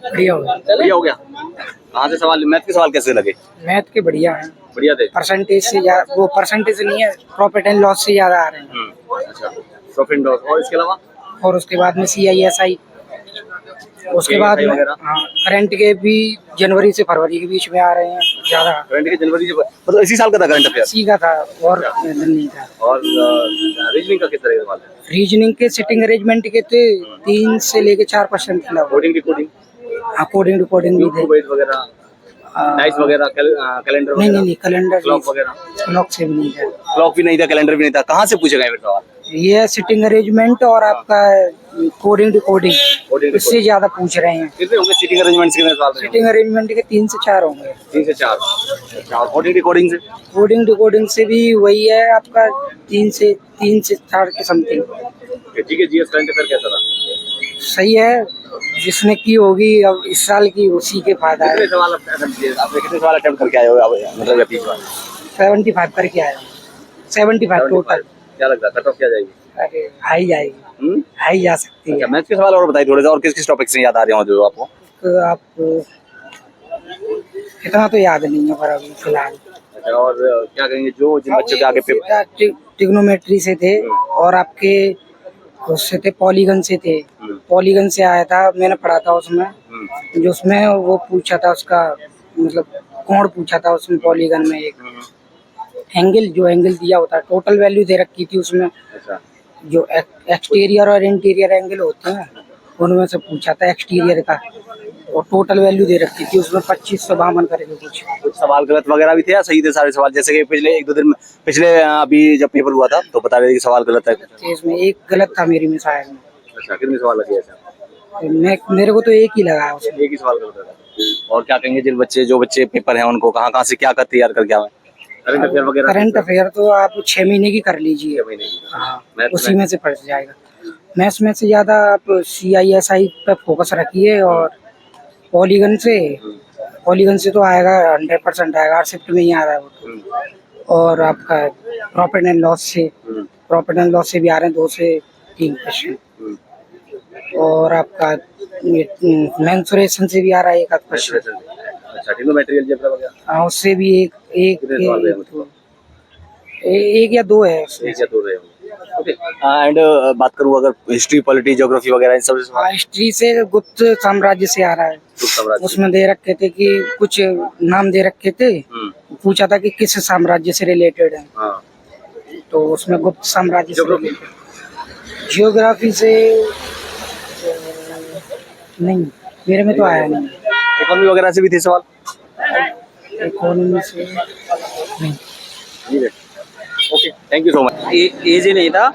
बढ़िया हो गया। बढ़िया हो गया। कहाँ से सवाल, मैथ के सवाल कैसे लगे? मैथ के बढ़िया है, बढ़िया थे। परसेंटेज से वो परसेंटेज नहीं है, प्रॉफिट एंड लॉस से ज्यादा आ रहे हैं। अच्छा, प्रॉफिट एंड लॉस और इसके अलावा और उसके बाद में CISI, उसके बाद में करंट के भी जनवरी से फरवरी के बीच में आ रहे हैं ज्यादा। करंट के जनवरी से मतलब इसी साल का था करंट अफेयर? इसी का था और नहीं था। और रीजनिंग का किस तरह का सवाल है? रीजनिंग के सिटिंग अरेंजमेंट के थे 3 से लेके 4% खिला। कोडिंग डिकोडिंग, कोडिंग रिकॉर्डिंग भी थे, वगैरह, डाइस वगैरह, कैलेंडर नहीं नहीं कैलेंडर, क्लॉक वगैरह। क्लॉक से भी नहीं था, क्लॉक भी नहीं था, कैलेंडर भी नहीं था। कहाँ से पूछे गए फिर सवाल? ये सिटिंग अरेंजमेंट और आपका कोडिंग डिकोडिंग, इससे ज्यादा पूछ रहे हैं। कितने होंगे सीटिंग अरेंजमेंट के सवाल? सिटिंग अरेंजमेंट के 3 से 4 होंगे। 3 से 4। अच्छा, कोडिंग डिकोडिंग से? कोडिंग डिकोडिंग से भी वही है आपका 3 से 4 के समथिंग। ठीक है। जीएस करंट अफेयर कैसा था? सही है, जिसने की होगी अब इस साल की उसी के फायदा है। कितने सवाल आपने कितने सवाल अटेम्प्ट करके आए हो मतलब 75 करके आया, 75 टोटल। क्या लगता है कट ऑफ क्या जाएगी? अरे हाई जाएगी, हाई जा सकती है। अच्छा, मैथ्स के सवाल और बताइए थोड़े से, और किस किस टॉपिक से याद आ रहे हो जो आपको? तो आपको इतना तो याद नहीं है पर अभी फिलहाल। अच्छा, और क्या कहेंगे जो जिन बच्चों के आगे पेपर? ट्रिग्नोमेट्री से थे और आपके उससे थे, पॉलीगन से थे। पॉलीगन से आया था, मैंने पढ़ा था उसमें, जो उसमें वो पूछा था उसका मतलब कोण पूछा था उसमें, पॉलीगन में एक एंगल, जो एंगल दिया होता है, टोटल वैल्यू दे रखी थी उसमें। अच्छा, जो एक्सटीरियर और इंटीरियर एंगल होते हैं उनमें से पूछा था एक्सटीरियर का, और टोटल वैल्यू दे रखी थी उसमें 2552 करके कुछ सवाल गलत वगैरह भी थे या सही थे सारे सवाल? जैसे कि पिछले 1-2 दिन में, पिछले अभी जब पेपर हुआ था तो बता रहे थे कि सवाल गलत है। इसमें एक गलत था मेरी मिसाइल में। अच्छा, कितने सवाल लगे ऐसा? मेरे को तो एक ही लगा उसमें। एक ही सवाल गलत था। और क्या कहेंगे जो बच्चे पेपर हैं उनको कहाँ कहाँ से क्या कर तैयार करके आए? करंट अफेयर वगैरह? करंट अफेयर तो आप 6 महीने की कर लीजिए। 6 महीने की। हाँ, उसी में से पढ़ जाएगा। मैथ्स में से ज्यादा आप CISI पे फोकस रखिए, और पॉलीगन से तो आएगा 100% आएगा, शिफ्ट में ही आ रहा है वो तो। और आपका प्रॉफिट एंड लॉस से भी आ रहे हैं 2 से 3 क्वेश्चन। और आपका मेंसुरेशन से भी आ रहा है 1 क्वेश्चन। अच्छा, ट्रिग्नोमेट्री अलजेब्रा वगैरह? हाँ, उससे भी एक या दो है उसमें। 1 या 2 रहे होंगे। ओके। एंड बात करूँ अगर हिस्ट्री, पॉलिटी, ज्योग्राफी वगैरह इन सब से सवाल? हिस्ट्री से गुप्त साम्राज्य से आ रहा है। गुप्त साम्राज्य। उसमें दे रखे थे कि कुछ नाम दे रखे थे, पूछा था कि किस साम्राज्य से रिलेटेड है। हाँ। तो उसमें गुप्त साम्राज्य से रिलेटेड। जियोग्राफी से नहीं, मेरे में तो आया नहीं। इकोनॉमी वगैरह से भी थे सवाल? इकोनॉमी से नहीं। Okay, thank you so much. Easy नहीं था,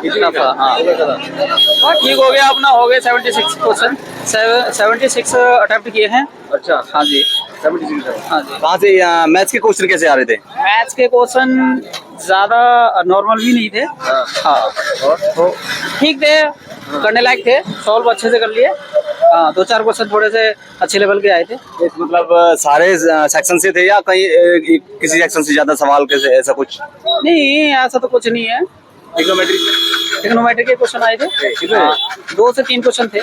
इतना था। हाँ, ठीक हो गया अपना, हो गए 76 क्वेश्चन, 76 अटेम्प्ट किए हैं। अच्छा, हाँ जी, 76। हाँ जी। कहाँ से मैथ्स के क्वेश्चन कैसे आ रहे थे? मैथ्स के क्वेश्चन ज़्यादा नॉर्मल भी नहीं थे। हाँ, और ठीक थे, करने लायक थे, सॉल्व अच्छे से कर लिए। हाँ, 2-4 क्वेश्चन थोड़े से अच्छे लेवल के आए थे। मतलब सारे सेक्शन से थे या कहीं किसी सेक्शन से ज्यादा सवाल कैसे, ऐसा कुछ? नहीं, ऐसा तो कुछ नहीं है। ट्रिग्नोमेट्री के क्वेश्चन आए थे। हाँ, 2 से 3 क्वेश्चन थे।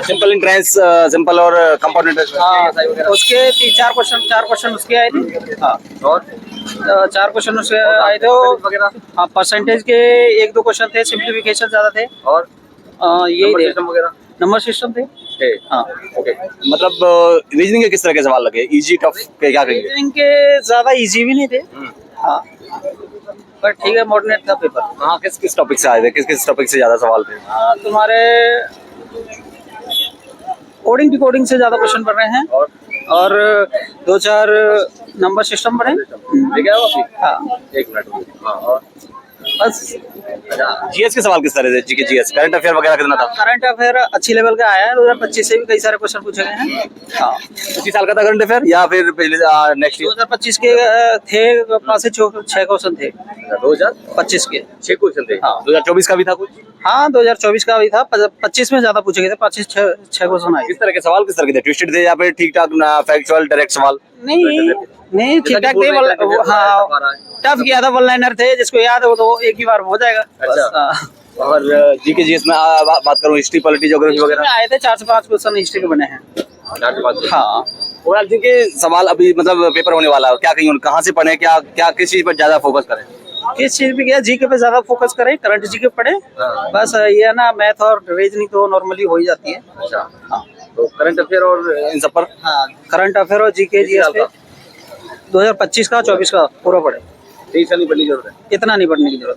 सिंपल इंट्रेंस, सिंपल और कंपाउंड इंट्रेंस? हाँ, उसके 4 क्वेश्चन उसके आए थे। हाँ, और 4 क्वेश्चन उसके आए थे। हाँ, परसेंटेज के 1-2 क्वेश्चन थे, सिंप्लीफिकेशन ज्यादा थे। और यही थे, नंबर सिस्टम थे। हाँ, ओके। मतलब रीजनिंग के किस तरह के सवाल लगे? इजी, टफ के क्या कहेंगे? रीजनिंग के ज्यादा इजी भी नहीं थे। हाँ, पर ठीक है, मॉडरेट था पेपर। हाँ, किस किस टॉपिक से आए थे? किस किस टॉपिक से ज्यादा सवाल थे? तुम्हारे कोडिंग डिकोडिंग से ज्यादा क्वेश्चन पढ़ रहे हैं, और 2-4 नंबर सिस्टम पढ़े। ठीक है, हाँ, 1 मिनट। हाँ, और बस। जीएस के सवाल किस तरह से? जीके, जीएस, करंट अफेयर वगैरह कितना था? करंट अफेयर अच्छी लेवल का आया है, 2025 से भी कई सारे क्वेश्चन पूछे गए हैं। हाँ, उसी साल का था करंट अफेयर या फिर पहले नेक्स्ट ईयर? 2025 के थे, 5 से 6 क्वेश्चन थे। 2025 के 6 क्वेश्चन थे। हाँ। 2024 का भी था कुछ? हाँ, 2024 का भी था। 25 में ज्यादा पूछे गए थे, 6 क्वेश्चन आए। किस तरह के सवाल, किस तरह के थे? ट्विस्टेड थे या फिर ठीक ठाक फैक्चुअल डायरेक्ट सवाल? नहीं, ठीक ठाक थे। हाँ, टफ किया था, वन लाइनर थे, जिसको याद है वो तो एक ही बार में हो जाएगा। अच्छा। और जीके जीएस में बात करूँ, हिस्ट्री पॉलिटी ज्योग्राफी इसमें वगैरह आए थे 4 से 5 क्वेश्चन हिस्ट्री के बने हैं। हाँ, ओवरऑल जी के सवाल अभी मतलब पेपर होने वाला है, क्या कहीं कहाँ से पढ़े, क्या क्या किस चीज पर ज्यादा फोकस करें? किस चीज पे गया, जीके पे ज्यादा फोकस करें, करंट जीके पढ़े। हाँ। बस ये है ना, मैथ और रीजनिंग तो नॉर्मली हो ही जाती है। अच्छा, हाँ तो करंट अफेयर और इन सब पर हाँ, करंट अफेयर और जीके जीएस पे 2025 का 24 का पूरा पढ़े, नहीं पढ़ने की जरूरत है। इतना नहीं पढ़ने की जरूरत